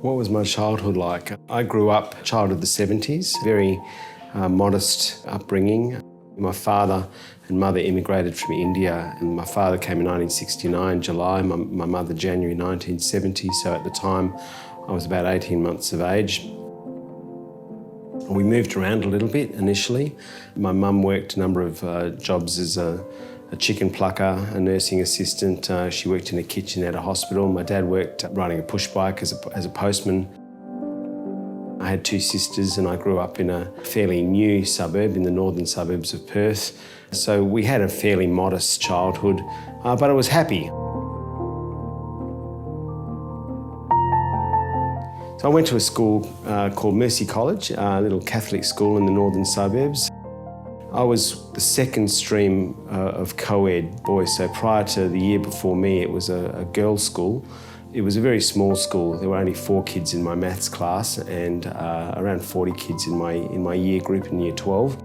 What was my childhood like? I grew up a child of the 70s, very modest upbringing. My father and mother immigrated from India, and my father came in 1969, July, my mother January 1970, so at the time I was about 18 months of age. We moved around a little bit initially. My mum worked a number of jobs as a chicken plucker, a nursing assistant. She worked in a kitchen at a hospital. My dad worked riding a push bike as a postman. I had two sisters and I grew up in a fairly new suburb in the northern suburbs of Perth. So we had a fairly modest childhood, but I was happy. So I went to a school called Mercy College, a little Catholic school in the northern suburbs. I was the second stream of co-ed boys, so prior to the year before me it was a girls' school. It was a very small school. There were only 4 kids in my maths class and around 40 kids in my year group in year 12.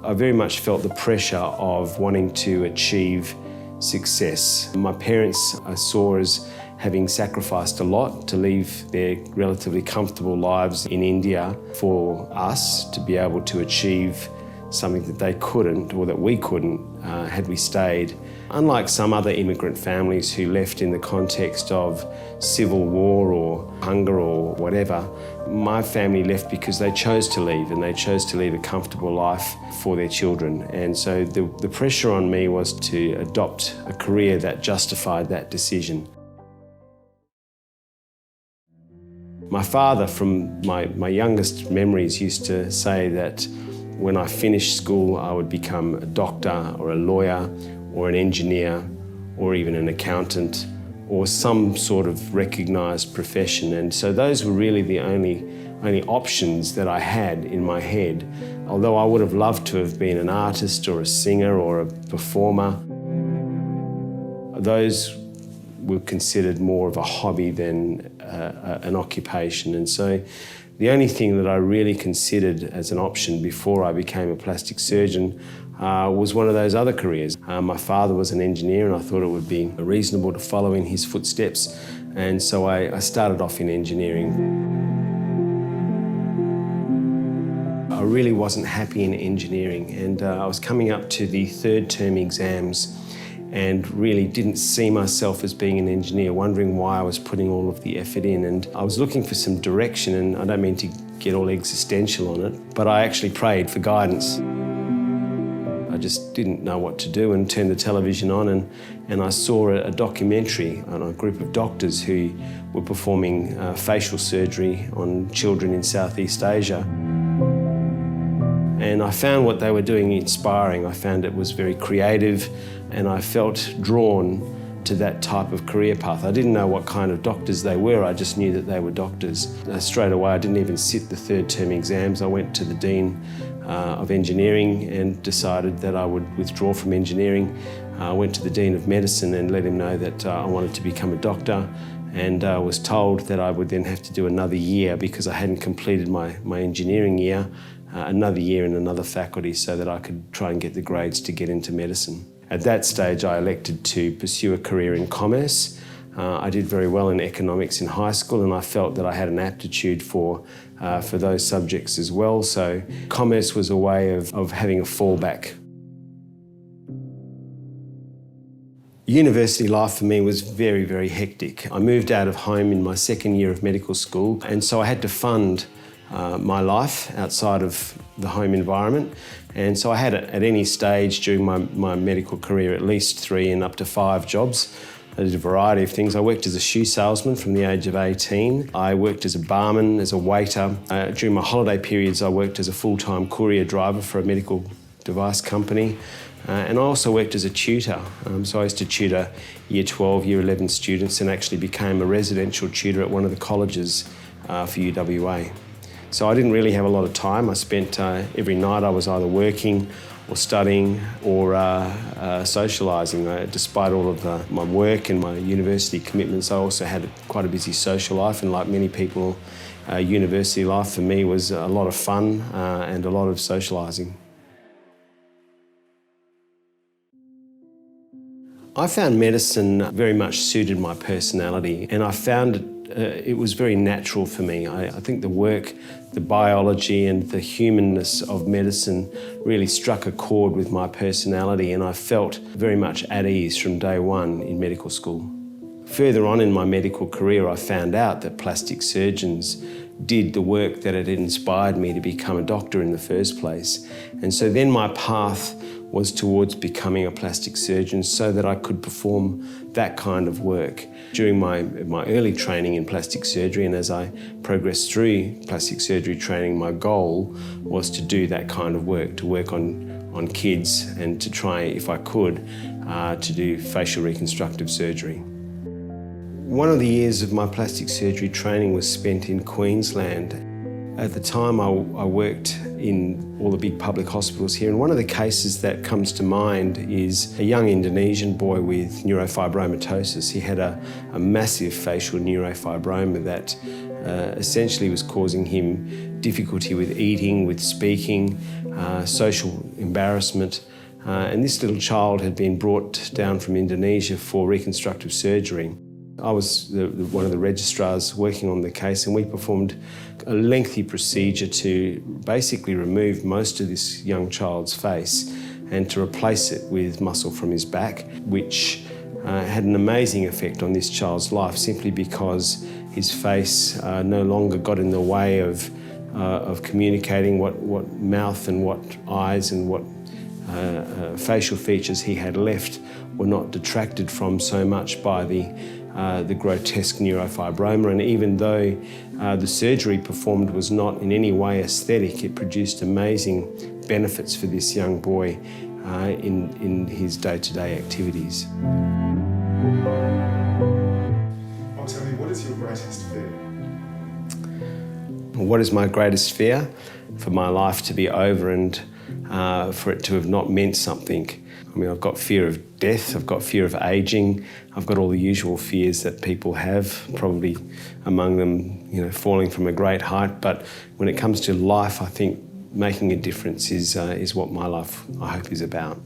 I very much felt the pressure of wanting to achieve success. My parents I saw as having sacrificed a lot to leave their relatively comfortable lives in India for us to be able to achieve something that they couldn't, or that we couldn't, had we stayed. Unlike some other immigrant families who left in the context of civil war or hunger or whatever, my family left because they chose to leave, and they chose to leave a comfortable life for their children. And so the pressure on me was to adopt a career that justified that decision. My father, from my youngest memories, used to say that when I finished school, I would become a doctor or a lawyer or an engineer or even an accountant or some sort of recognised profession. And so those were really the only options that I had in my head. Although I would have loved to have been an artist or a singer or a performer, those were considered more of a hobby than an occupation. And so the only thing that I really considered as an option before I became a plastic surgeon was one of those other careers. My father was an engineer and I thought it would be reasonable to follow in his footsteps. And so I started off in engineering. I really wasn't happy in engineering, and I was coming up to the 3rd term exams and really didn't see myself as being an engineer, wondering why I was putting all of the effort in. And I was looking for some direction, and I don't mean to get all existential on it, but I actually prayed for guidance. I just didn't know what to do and turned the television on and I saw a documentary on a group of doctors who were performing facial surgery on children in Southeast Asia. And I found what they were doing inspiring. I found it was very creative, and I felt drawn to that type of career path. I didn't know what kind of doctors they were, I just knew that they were doctors. Straight away, I didn't even sit the 3rd term exams. I went to the Dean of Engineering and decided that I would withdraw from engineering. I went to the Dean of Medicine and let him know that I wanted to become a doctor, and was told that I would then have to do another year because I hadn't completed my engineering year, another year in another faculty so that I could try and get the grades to get into medicine. At that stage, I elected to pursue a career in commerce. I did very well in economics in high school, and I felt that I had an aptitude for those subjects as well. So commerce was a way of having a fallback. University life for me was very, very hectic. I moved out of home in my 2nd year of medical school, and so I had to fund my life outside of the home environment. And so I had at any stage during my medical career at least 3 and up to 5 jobs. I did a variety of things. I worked as a shoe salesman from the age of 18. I worked as a barman, as a waiter. During my holiday periods, I worked as a full-time courier driver for a medical device company. And I also worked as a tutor. So I used to tutor year 12, year 11 students, and actually became a residential tutor at one of the colleges for UWA. So I didn't really have a lot of time. I spent every night I was either working or studying or socialising. Despite all of my work and my university commitments, I also had quite a busy social life, and like many people, university life for me was a lot of fun and a lot of socialising. I found medicine very much suited my personality, and I found it it was very natural for me. I think the work, the biology and the humanness of medicine really struck a chord with my personality, and I felt very much at ease from day one in medical school. Further on in my medical career, I found out that plastic surgeons did the work that had inspired me to become a doctor in the first place. And so then my path was towards becoming a plastic surgeon so that I could perform that kind of work. During my early training in plastic surgery, and as I progressed through plastic surgery training, my goal was to do that kind of work, to work on kids and to try, if I could, to do facial reconstructive surgery. One of the years of my plastic surgery training was spent in Queensland. At the time, I worked in all the big public hospitals here, and one of the cases that comes to mind is a young Indonesian boy with neurofibromatosis. He had a massive facial neurofibroma that essentially was causing him difficulty with eating, with speaking, social embarrassment. And this little child had been brought down from Indonesia for reconstructive surgery. I was one of the registrars working on the case, and we performed a lengthy procedure to basically remove most of this young child's face and to replace it with muscle from his back, which had an amazing effect on this child's life simply because his face no longer got in the way of communicating what mouth and what eyes and what facial features he had left were not detracted from so much by the grotesque neurofibroma. And even though the surgery performed was not in any way aesthetic, it produced amazing benefits for this young boy in his day-to-day activities. Oh, tell me, what is your greatest fear? What is my greatest fear? For my life to be over and for it to have not meant something. I mean, I've got fear of death, I've got fear of ageing, I've got all the usual fears that people have, probably among them, falling from a great height. But when it comes to life, I think making a difference is what my life, I hope, is about.